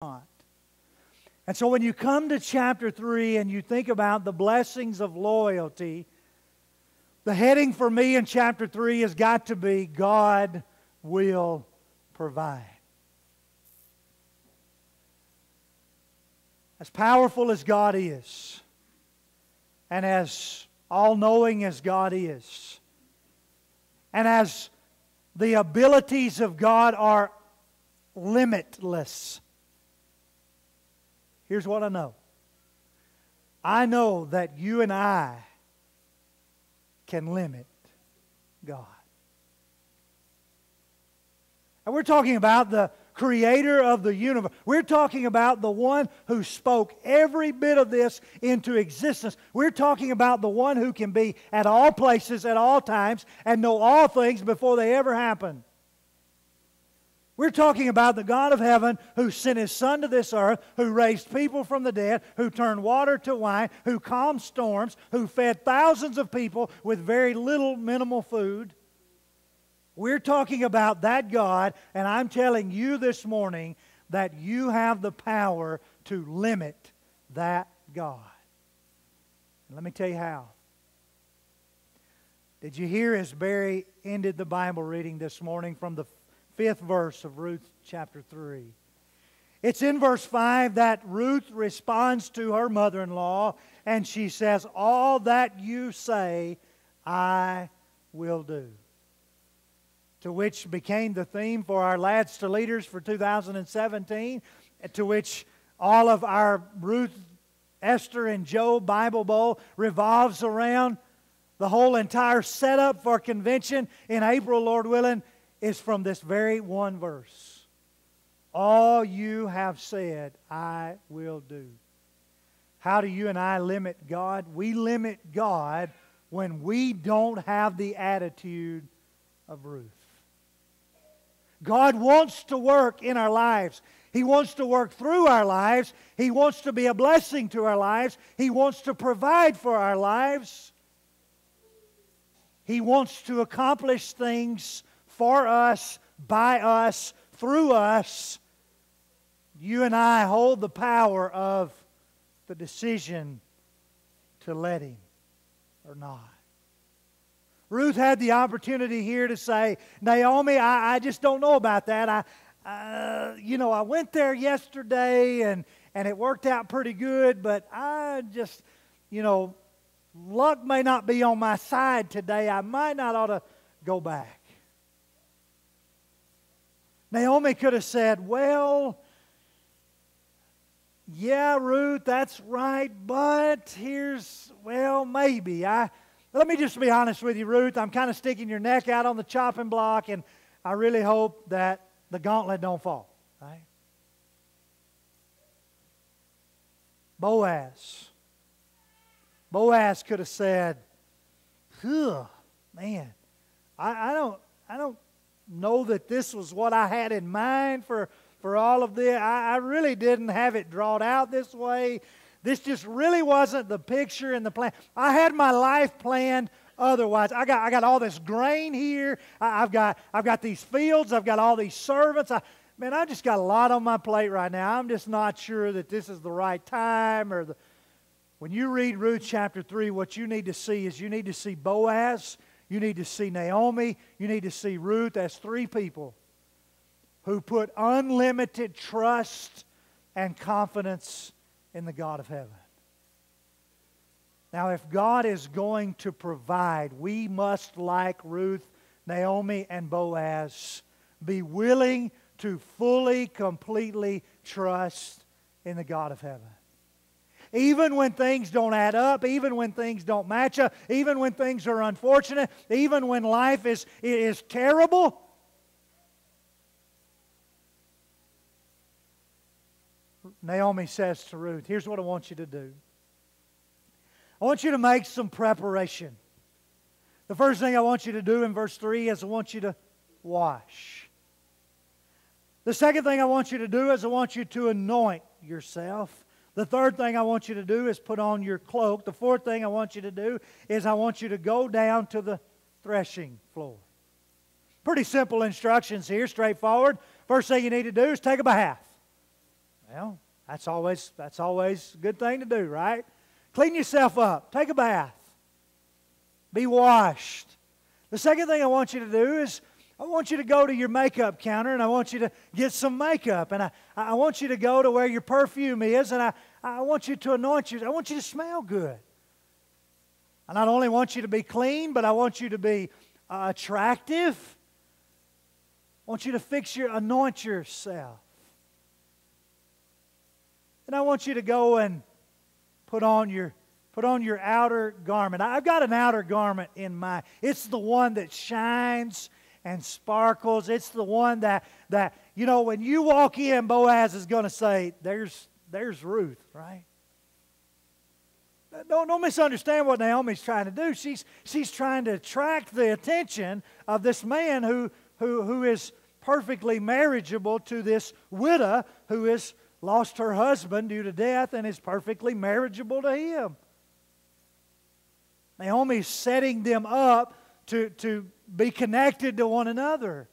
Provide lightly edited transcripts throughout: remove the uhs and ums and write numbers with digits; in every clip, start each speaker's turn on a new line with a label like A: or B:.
A: not. And so when you come to chapter 3 and you think about the blessings of loyalty, the heading for me in chapter 3 has got to be God will provide. As powerful as God is, and as all-knowing as God is, and as the abilities of God are limitless, here's what I know. I know that you and I can limit God. And we're talking about the Creator of the universe. We're talking about the one who spoke every bit of this into existence. We're talking about the one who can be at all places at all times and know all things before they ever happen. We're talking about the God of heaven who sent His Son to this earth, who raised people from the dead, who turned water to wine, who calmed storms, who fed thousands of people with very little minimal food. We're talking about that God, and I'm telling you this morning that you have the power to limit that God. And let me tell you how. Did you hear as Barry ended the Bible reading this morning from the 5th verse of Ruth chapter 3? It's in verse 5 that Ruth responds to her mother-in-law, and she says, "All that you say, I will do." To which became the theme for our Lads to Leaders for 2017, to which all of our Ruth, Esther, and Job Bible Bowl revolves around. The whole entire setup for convention in April, Lord willing, is from this very one verse. All you have said, I will do. How do you and I limit God? We limit God when we don't have the attitude of Ruth. God wants to work in our lives. He wants to work through our lives. He wants to be a blessing to our lives. He wants to provide for our lives. He wants to accomplish things for us, by us, through us. You and I hold the power of the decision to let Him or not. Ruth had the opportunity here to say, Naomi, I just don't know about that. I went there yesterday and it worked out pretty good, but I just, luck may not be on my side today. I might not ought to go back. Naomi could have said, well, yeah, Ruth, that's right, but maybe. Let me just be honest with you, Ruth. I'm kind of sticking your neck out on the chopping block, and I really hope that the gauntlet don't fall. Right? Boaz could have said, man, I don't know that this was what I had in mind for all of this. I really didn't have it drawn out this way. This just really wasn't the picture and the plan. I had my life planned otherwise. I got all this grain here. I've got these fields. I've got all these servants. I just got a lot on my plate right now. I'm just not sure that this is the right time. When you read Ruth chapter 3, what you need to see is you need to see Boaz, you need to see Naomi, you need to see Ruth as three people who put unlimited trust and confidence in the God of heaven. Now, if God is going to provide, we must, like Ruth, Naomi, and Boaz, be willing to fully, completely trust in the God of heaven. Even when things don't add up, even when things don't match up, even when things are unfortunate, even when life is terrible, Naomi says to Ruth, here's what I want you to do. I want you to make some preparation. The first thing I want you to do in verse 3 is I want you to wash. The second thing I want you to do is I want you to anoint yourself. The third thing I want you to do is put on your cloak. The fourth thing I want you to do is I want you to go down to the threshing floor. Pretty simple instructions here, straightforward. First thing you need to do is take a bath. Well, that's always a good thing to do, right? Clean yourself up. Take a bath. Be washed. The second thing I want you to do is I want you to go to your makeup counter and I want you to get some makeup. And I want you to go to where your perfume is and I want you to anoint you. I want you to smell good. I not only want you to be clean, but I want you to be attractive. I want you to anoint yourself. And I want you to go and put on your outer garment. I've got an outer garment in mind. It's the one that shines and sparkles. It's the one that when you walk in, Boaz is going to say, there's Ruth, right? Don't misunderstand what Naomi's trying to do. She's trying to attract the attention of this man who is perfectly marriageable to this widow who has lost her husband due to death and is perfectly marriageable to him. Naomi's setting them up to be connected to one another.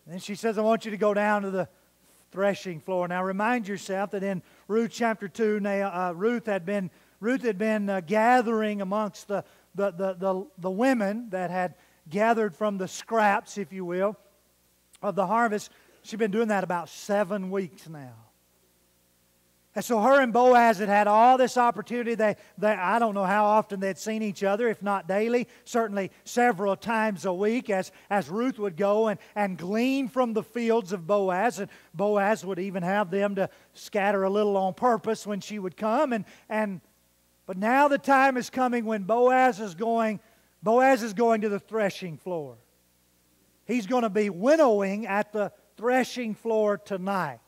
A: And then she says, I want you to go down to the threshing floor. Now remind yourself that in Ruth chapter 2, Ruth had been gathering amongst the women that had gathered from the scraps, if you will, of the harvest. She'd been doing that about 7 weeks now. And so her and Boaz had all this opportunity. I don't know how often they'd seen each other, if not daily, certainly several times a week as Ruth would go and glean from the fields of Boaz. And Boaz would even have them to scatter a little on purpose when she would come. But now the time is coming when Boaz is going to the threshing floor. He's going to be winnowing at the threshing floor tonight.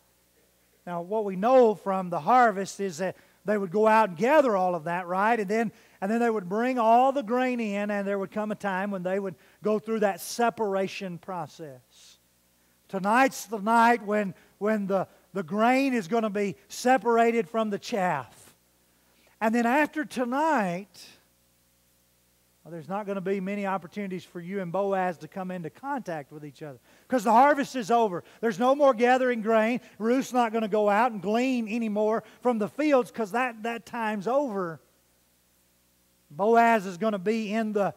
A: Now, what we know from the harvest is that they would go out and gather all of that, right? And then they would bring all the grain in, and there would come a time when they would go through that separation process. Tonight's the night when the grain is going to be separated from the chaff. And then after tonight, there's not going to be many opportunities for you and Boaz to come into contact with each other because the harvest is over. There's no more gathering grain. Ruth's not going to go out and glean anymore from the fields because that time's over. Boaz is going to be in the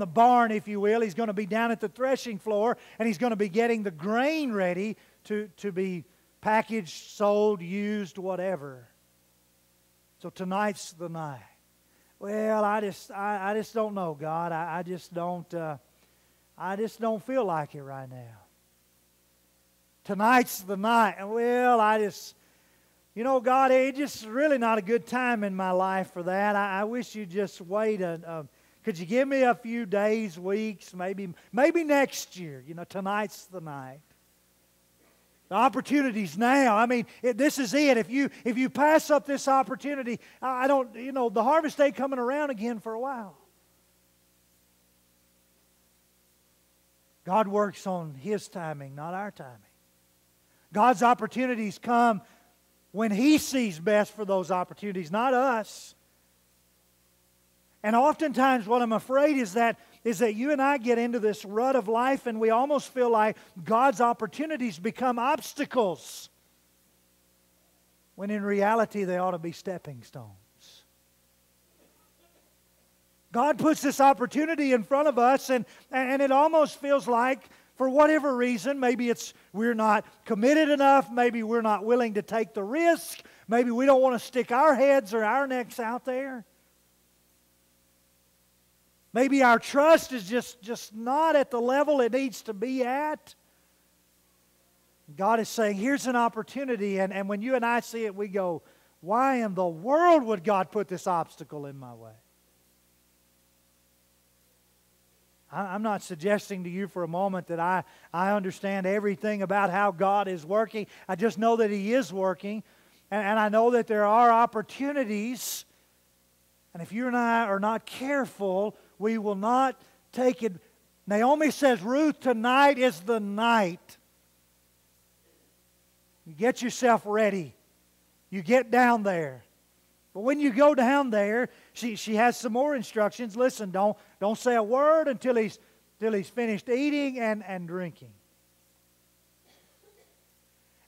A: barn, if you will. He's going to be down at the threshing floor, and he's going to be getting the grain ready to be packaged, sold, used, whatever. So tonight's the night. Well, I just don't know, God. I just don't feel like it right now. Tonight's the night. Well, God, it's just really not a good time in my life for that. I wish you'd just wait. Could you give me a few days, weeks, maybe next year? Tonight's the night. The opportunity's now. I mean, this is it. If you pass up this opportunity, the harvest ain't coming around again for a while. God works on His timing, not our timing. God's opportunities come when He sees best for those opportunities, not us. And oftentimes what I'm afraid is that you and I get into this rut of life and we almost feel like God's opportunities become obstacles, when in reality they ought to be stepping stones. God puts this opportunity in front of us and it almost feels like, for whatever reason, maybe it's we're not committed enough, maybe we're not willing to take the risk, maybe we don't want to stick our heads or our necks out there. Maybe our trust is just not at the level it needs to be at. God is saying, here's an opportunity, and when you and I see it, we go, why in the world would God put this obstacle in my way? I'm not suggesting to you for a moment that I understand everything about how God is working. I just know that He is working, and I know that there are opportunities, and if you and I are not careful, we will not take it. Naomi says, Ruth, tonight is the night. You get yourself ready. You get down there. But when you go down there, she has some more instructions. Listen, don't say a word until he's finished eating and drinking.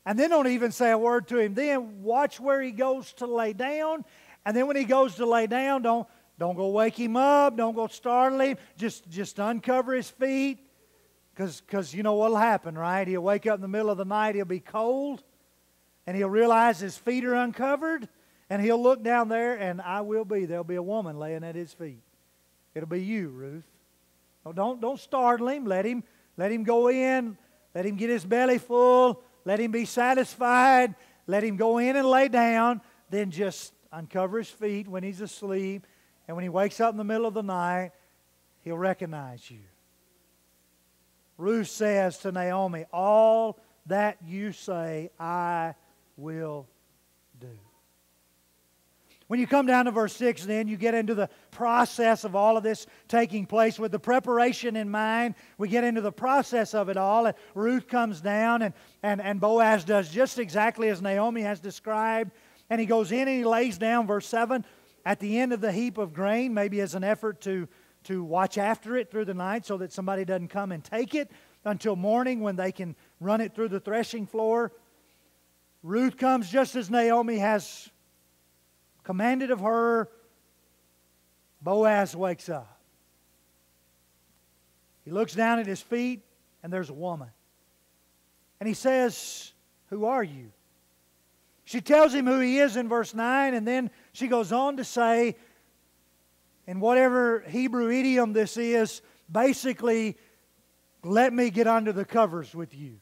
A: And then don't even say a word to him. Then watch where he goes to lay down. And then when he goes to lay down, don't go wake him up. Don't go startle him. Just uncover his feet. Because you know what will happen, right? He'll wake up in the middle of the night. He'll be cold. And he'll realize his feet are uncovered. And he'll look down there, and there'll be a woman laying at his feet. It'll be you, Ruth. Don't startle him. Let him go in. Let him get his belly full. Let him be satisfied. Let him go in and lay down. Then just uncover his feet when he's asleep. And when he wakes up in the middle of the night, he'll recognize you. Ruth says to Naomi, all that you say, I will do. When you come down to verse 6, then you get into the process of all of this taking place with the preparation in mind. We get into the process of it all. And Ruth comes down and Boaz does just exactly as Naomi has described. And he goes in and he lays down, verse 7, at the end of the heap of grain, maybe as an effort to watch after it through the night so that somebody doesn't come and take it until morning when they can run it through the threshing floor. Ruth comes just as Naomi has commanded of her. Boaz wakes up. He looks down at his feet, and there's a woman. And he says, who are you? She tells him who he is in verse 9, and then she goes on to say, in whatever Hebrew idiom this is, basically, let me get under the covers with you.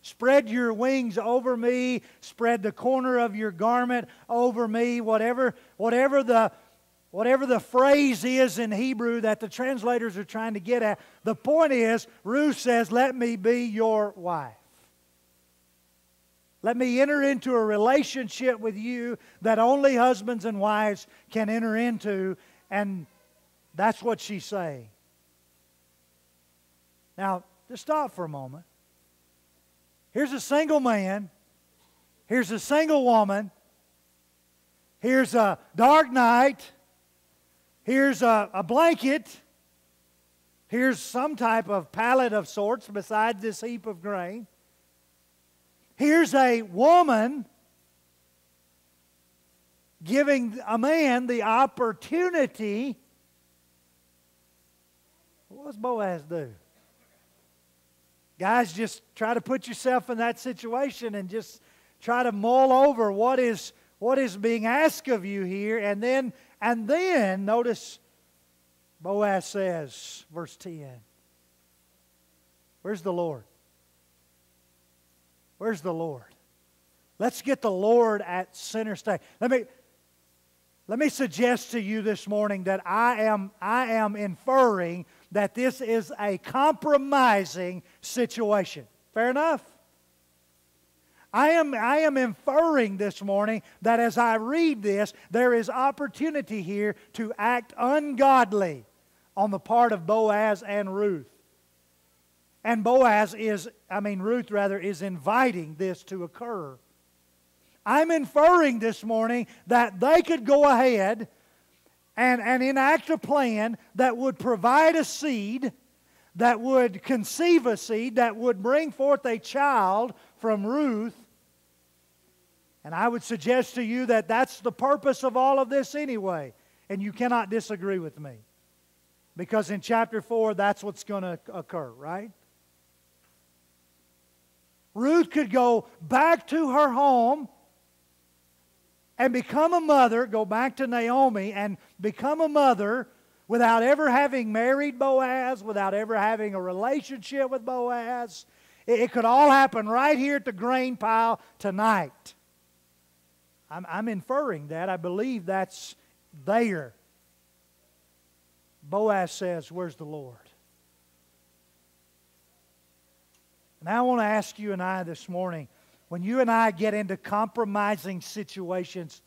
A: Spread your wings over me. Spread the corner of your garment over me. Whatever the phrase is in Hebrew that the translators are trying to get at. The point is, Ruth says, let me be your wife. Let me enter into a relationship with you that only husbands and wives can enter into. And that's what she's saying. Now, just stop for a moment. Here's a single man. Here's a single woman. Here's a dark night. Here's a blanket. Here's some type of pallet of sorts besides this heap of grain. Here's a woman giving a man the opportunity. What does Boaz do? Guys, just try to put yourself in that situation and just try to mull over what is being asked of you here. And then notice Boaz says, verse 10, where's the Lord? Where's the Lord? Let's get the Lord at center stage. Let me suggest to you this morning that I am inferring that this is a compromising situation. Fair enough? I am inferring this morning that as I read this, there is opportunity here to act ungodly on the part of Boaz and Ruth. And Ruth is inviting this to occur. I'm inferring this morning that they could go ahead and enact a plan that would provide a seed, that would conceive a seed, that would bring forth a child from Ruth. And I would suggest to you that that's the purpose of all of this anyway. And you cannot disagree with me. Because in chapter 4, that's what's going to occur, right? Ruth could go back to her home and become a mother, go back to Naomi and become a mother without ever having married Boaz, without ever having a relationship with Boaz. It could all happen right here at the grain pile tonight. I'm inferring that. I believe that's there. Boaz says, where's the Lord? Now I want to ask you and I this morning, when you and I get into compromising situations,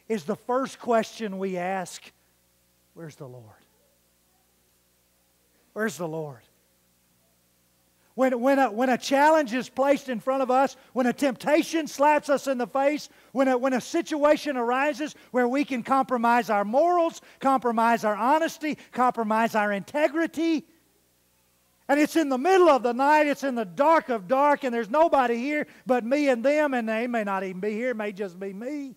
A: is the first question we ask, where's the Lord? Where's the Lord? When a challenge is placed in front of us, when a temptation slaps us in the face, when a situation arises where we can compromise our morals, compromise our honesty, compromise our integrity, And it's in the middle of the night, it's in the dark of dark, and there's nobody here but me and them, and they may not even be here, it may just be me.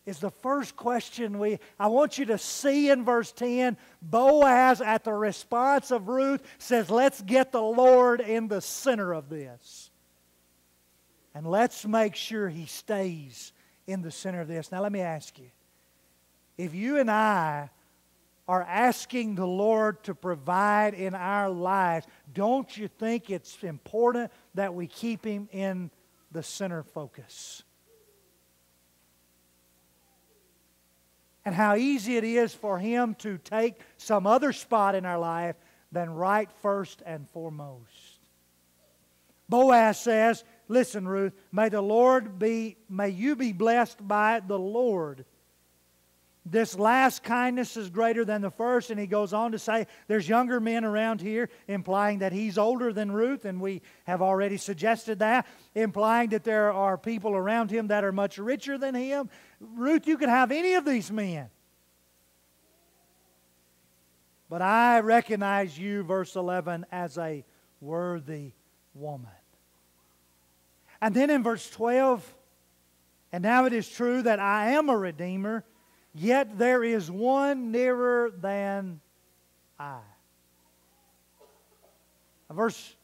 A: Is the first question I want you to see in verse 10. Boaz, at the response of Ruth, says, let's get the Lord in the center of this. And let's make sure He stays in the center of this. Now let me ask you, if you and I are asking the Lord to provide in our lives, don't you think it's important that we keep Him in the center focus? And how easy it is for Him to take some other spot in our life than right first and foremost. Boaz says, listen, Ruth, may you be blessed by the Lord. This last kindness is greater than the first, and he goes on to say there's younger men around here, implying that he's older than Ruth, and we have already suggested that, implying that there are people around him that are much richer than him. Ruth, you could have any of these men. But I recognize you, verse 11, as a worthy woman. And then in verse 12, and now it is true that I am a redeemer, yet there is one nearer than I. Verse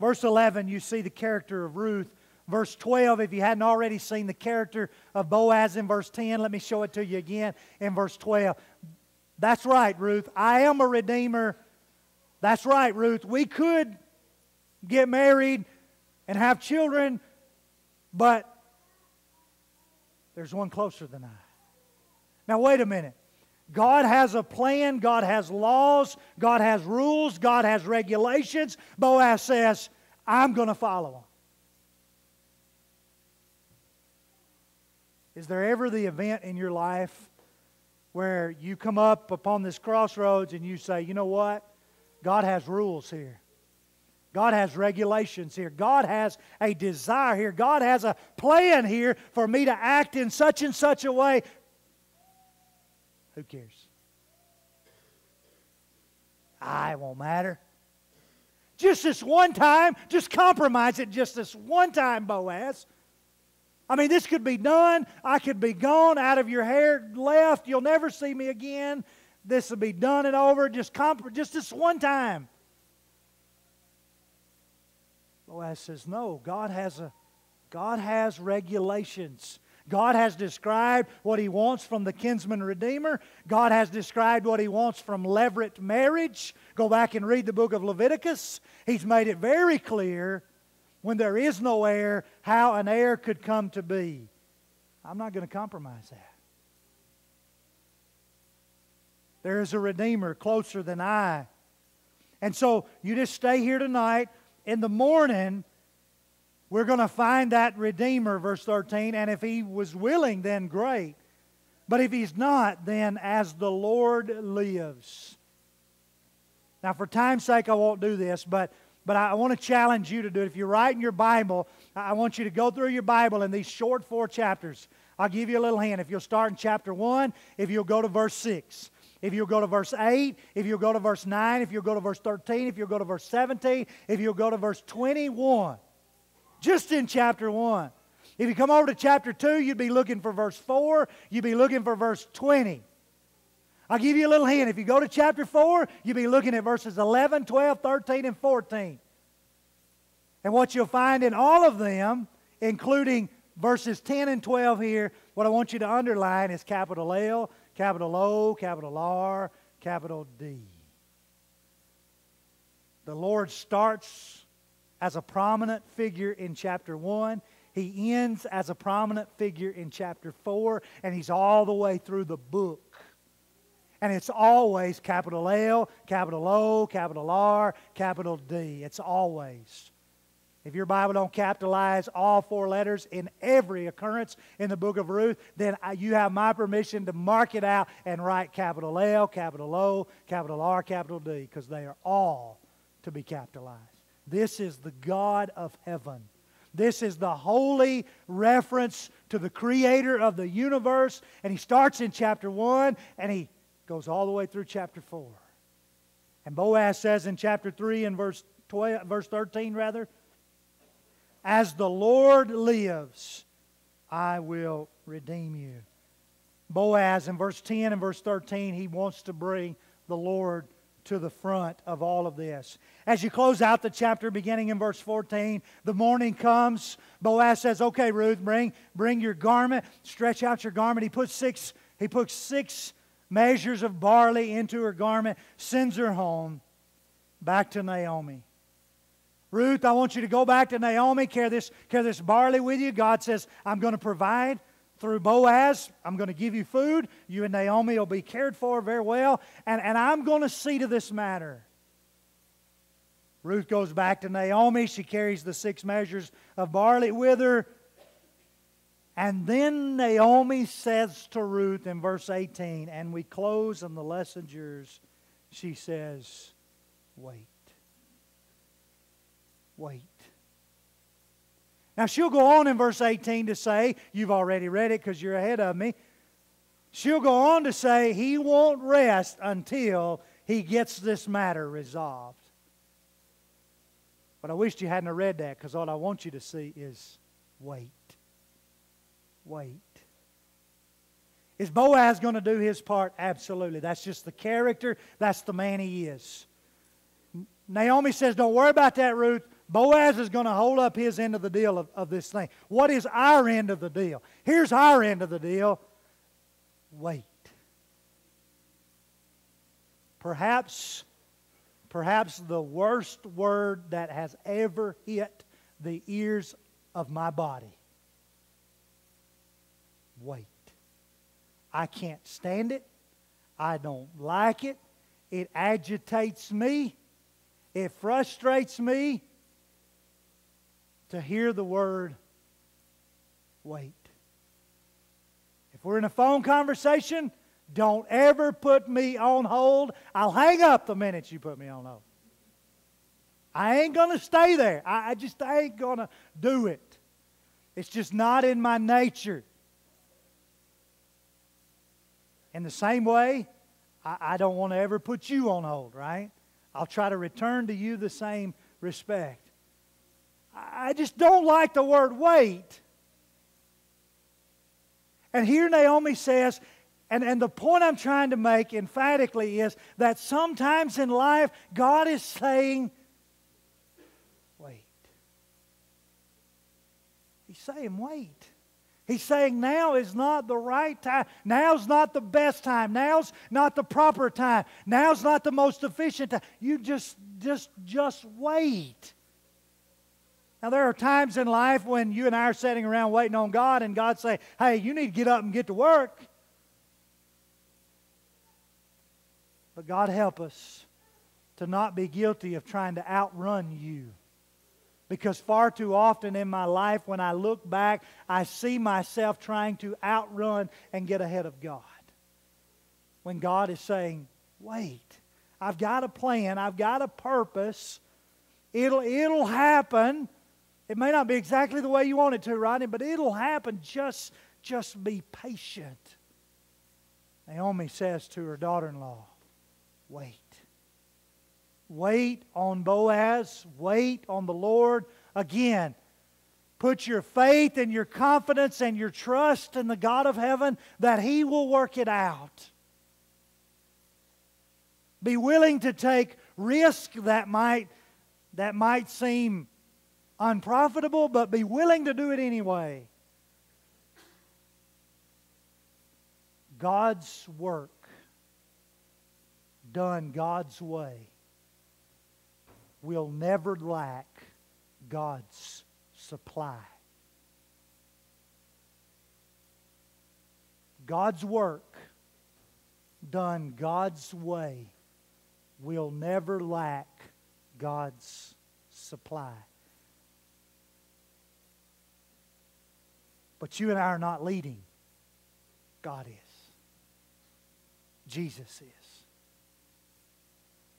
A: 11, you see the character of Ruth. Verse 12, if you hadn't already seen the character of Boaz in verse 10, let me show it to you again in verse 12. That's right, Ruth. I am a redeemer. That's right, Ruth. We could get married and have children, but there's one closer than I. Now, wait a minute. God has a plan. God has laws. God has rules. God has regulations. Boaz says, I'm going to follow them. Is there ever the event in your life where you come up upon this crossroads and you say, you know what? God has rules here. God has regulations here. God has a desire here. God has a plan here for me to act in such and such a way. Who cares? It won't matter. Just this one time, just compromise it just this one time, Boaz. I mean, this could be done. I could be gone, out of your hair, left. You'll never see me again. This will be done and over. Just this one time. Boaz says, no, God has regulations. God has described what He wants from the kinsman redeemer. God has described what He wants from levirate marriage. Go back and read the book of Leviticus. He's made it very clear, when there is no heir, how an heir could come to be. I'm not going to compromise that. There is a Redeemer closer than I. And so you just stay here tonight. In the morning, we're going to find that Redeemer, verse 13. And if He was willing, then great. But if He's not, then as the Lord lives. Now, for time's sake, I won't do this, but I want to challenge you to do it. If you're writing your Bible, I want you to go through your Bible in these short 4 chapters. I'll give you a little hint. If you'll start in chapter 1, if you'll go to verse 6. If you'll go to verse 8, if you'll go to verse 9, if you'll go to verse 13, if you'll go to verse 17, if you'll go to verse 21. Just in chapter 1. If you come over to chapter 2, you'd be looking for verse 4. You'd be looking for verse 20. I'll give you a little hint. If you go to chapter 4, you'll be looking at verses 11, 12, 13, and 14. And what you'll find in all of them, including verses 10 and 12 here, what I want you to underline is capital L, capital O, capital R, capital D. The Lord starts as a prominent figure in chapter 1. He ends as a prominent figure in chapter 4. And He's all the way through the book. And it's always capital L, capital O, capital R, capital D. It's always. If your Bible don't capitalize all 4 letters in every occurrence in the book of Ruth, then you have my permission to mark it out and write capital L, capital O, capital R, capital D, because they are all to be capitalized. This is the God of heaven. This is the holy reference to the Creator of the universe. And He starts in chapter 1 and He goes all the way through chapter 4. And Boaz says in chapter 3 and verse 13 rather, as the Lord lives, I will redeem you. Boaz in verse 10 and verse 13, he wants to bring the Lord to the front of all of this. As you close out the chapter beginning in verse 14, the morning comes. Boaz says, okay, Ruth, bring your garment, stretch out your garment. He puts six measures of barley into her garment, sends her home back to Naomi. Ruth, I want you to go back to Naomi, carry this barley with you. God says, I'm going to provide through Boaz. I'm going to give you food. You and Naomi will be cared for very well. And I'm going to see to this matter. Ruth goes back to Naomi. She carries the 6 measures of barley with her. And then Naomi says to Ruth in verse 18, and we close on the lesson yours, she says, wait. Wait. Now she'll go on in verse 18 to say, you've already read it because you're ahead of me. She'll go on to say, he won't rest until he gets this matter resolved. But I wished you hadn't read that, because all I want you to see is wait. Wait. Is Boaz going to do his part? Absolutely. That's just the character. That's the man he is. Naomi says, don't worry about that, Ruth. Boaz is going to hold up his end of the deal of this thing. What is our end of the deal? Here's our end of the deal. Wait. Perhaps the worst word that has ever hit the ears of my body. Wait. I can't stand it. I don't like it. It agitates me. It frustrates me to hear the word wait. If we're in a phone conversation, don't ever put me on hold. I'll hang up the minute you put me on hold. I ain't going to stay there. I just ain't going to do it. It's just not in my nature. In the same way, I don't want to ever put you on hold, right? I'll try to return to you the same respect. I just don't like the word wait. And here Naomi says, and the point I'm trying to make emphatically is that sometimes in life God is saying, wait. He's saying wait. He's saying now is not the right time. Now's not the best time. Now's not the proper time. Now's not the most efficient time. You just wait. Now there are times in life when you and I are sitting around waiting on God and God say, hey, you need to get up and get to work. But God help us to not be guilty of trying to outrun you. Because far too often in my life, when I look back, I see myself trying to outrun and get ahead of God. When God is saying, wait, I've got a plan, I've got a purpose. It'll happen. It may not be exactly the way you want it to, Rodney, but it'll happen. Just be patient. Naomi says to her daughter-in-law, wait. Wait on Boaz. Wait on the Lord. Again, put your faith and your confidence and your trust in the God of heaven that He will work it out. Be willing to take risk that might seem unprofitable, but be willing to do it anyway. God's work done God's way will never lack God's supply. God's work done God's way will never lack God's supply. But you and I are not leading. God is. Jesus is.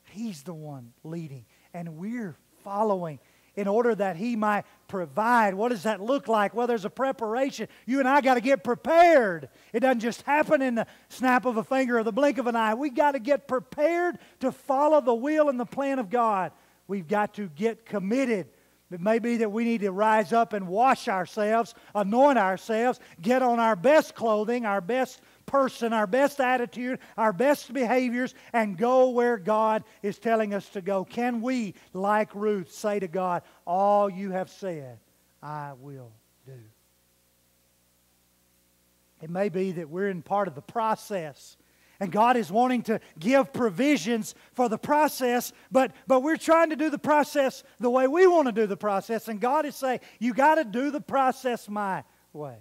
A: He's the one leading. And we're following in order that He might provide. What does that look like? Well, there's a preparation. You and I got to get prepared. It doesn't just happen in the snap of a finger or the blink of an eye. We got to get prepared to follow the will and the plan of God. We've got to get committed. It may be that we need to rise up and wash ourselves, anoint ourselves, get on our best clothing, our best person, our best attitude, our best behaviors, and go where God is telling us to go. Can we, like Ruth, say to God, all you have said, I will do? It may be that we're in part of the process, and God is wanting to give provisions for the process, but we're trying to do the process the way we want to do the process, and God is saying, you got to do the process my way.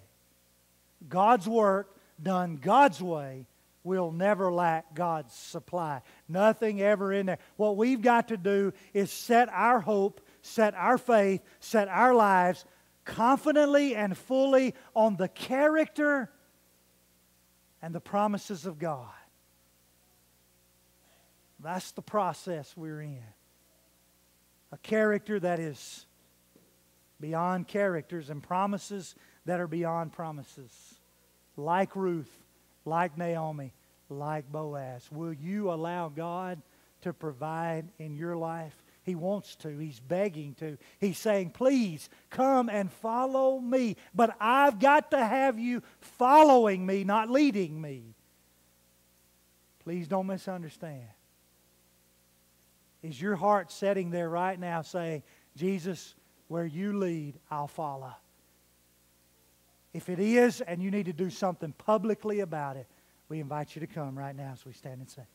A: God's work done God's way will never lack God's supply. Nothing ever in there. What we've got to do is set our hope, set our faith, set our lives confidently and fully on the character and the promises of God. That's the process we're in. A character that is beyond characters and promises that are beyond promises. Like Ruth, like Naomi, like Boaz. Will you allow God to provide in your life? He wants to. He's begging to. He's saying, please come and follow me. But I've got to have you following me, not leading me. Please don't misunderstand. Is your heart sitting there right now saying, Jesus, where you lead, I'll follow? If it is, and you need to do something publicly about it, we invite you to come right now as we stand and sing.